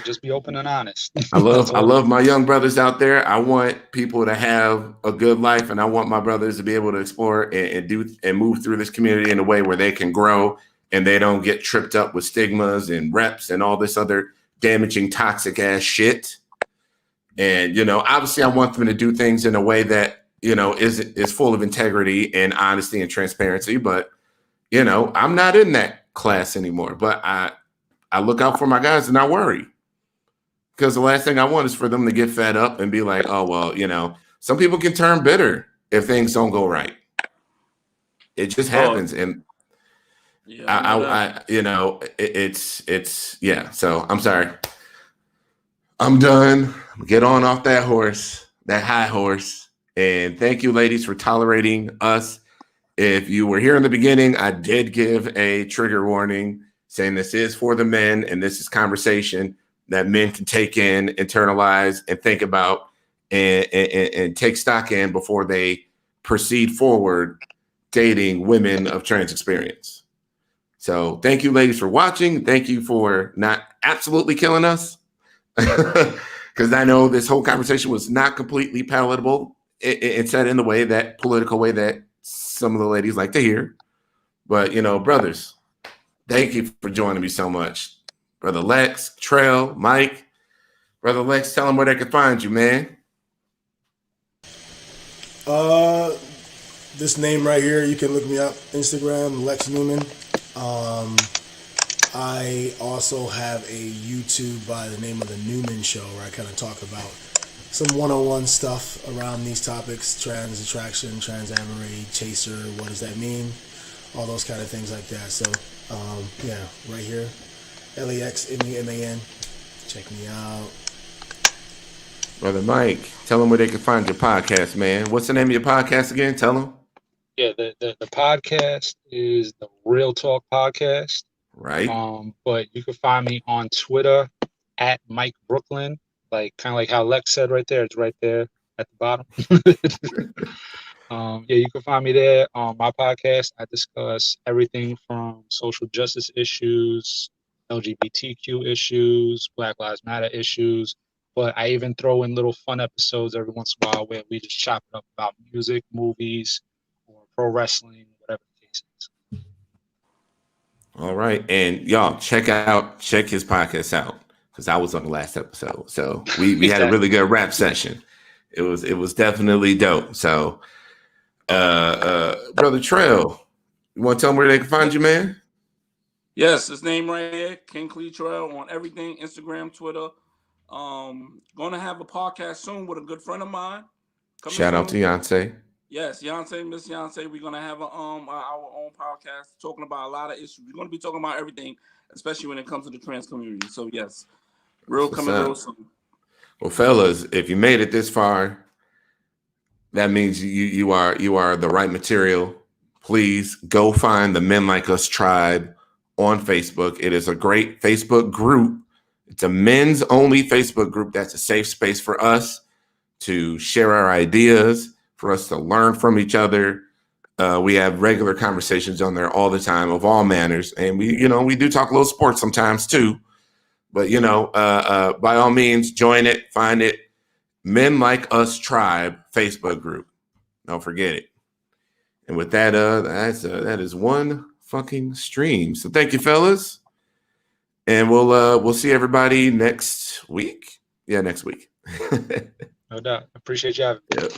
just be open and honest. I love my young brothers out there. I want people to have a good life, and I want my brothers to be able to explore and do and move through this community in a way where they can grow and they don't get tripped up with stigmas and reps and all this other damaging, toxic ass shit. And obviously, I want them to do things in a way that is full of integrity and honesty and transparency. But I'm not in that class anymore. But I look out for my guys and I worry. Because the last thing I want is for them to get fed up and be like, oh, well, some people can turn bitter if things don't go right. It just happens. And it's yeah. So I'm sorry. I'm done. Get on off that horse, that high horse. And thank you, ladies, for tolerating us. If you were here in the beginning, I did give a trigger warning saying this is for the men and this is conversation that men can take in, internalize, and think about and take stock in before they proceed forward dating women of trans experience. So thank you, ladies, for watching. Thank you for not absolutely killing us. Because I know this whole conversation was not completely palatable. It said in the way that political way that some of the ladies like to hear. But, brothers, thank you for joining me so much. Brother Lex, Trail, Mike. Brother Lex, tell them where they can find you, man. This name right here, you can look me up, Instagram, Lex Newman. I also have a YouTube by the name of The Newman Show where I kind of talk about some one-on-one stuff around these topics: trans attraction, transamory, chaser, what does that mean, all those kind of things like that. So yeah, right here, LEXNUMAN. Check me out. Brother Mike, tell them where they can find your podcast, man. What's the name of your podcast again? Tell them. Yeah, the podcast is the Real Talk Podcast. Right. But you can find me on Twitter at Mike Brooklyn, like kind of like how Lex said right there. It's right there at the bottom. Yeah, you can find me there. On my podcast, I discuss everything from social justice issues, LGBTQ issues, Black Lives Matter issues. But I even throw in little fun episodes every once in a while where we just chop it up about music, movies, or pro wrestling, whatever the case is. All right. And y'all check his podcast out because I was on the last episode. So we had a really good rap session. It was definitely dope. So Brother Trail, you want to tell them where they can find you, man? Yes, his name right here, King Clee Trail, on everything, Instagram, Twitter. Going to have a podcast soon with a good friend of mine. Shout out to Yonsei. Yes, Yonsei, Miss Yonsei. We're gonna have our own podcast talking about a lot of issues. We're gonna be talking about everything, especially when it comes to the trans community. So yes, coming real soon. Well, fellas, if you made it this far, that means you are the right material. Please go find the Men Like Us tribe on Facebook. It is a great Facebook group. It's a men's only Facebook group that's a safe space for us to share our ideas, for us to learn from each other. We have regular conversations on there all the time of all manners. And we do talk a little sports sometimes too. But, by all means, join it, find it. Men Like Us Tribe Facebook group. Don't forget it. And with that, that is one fucking stream. So thank you, fellas. And we'll see everybody next week. Yeah, next week. No doubt. Appreciate you having me. Yep.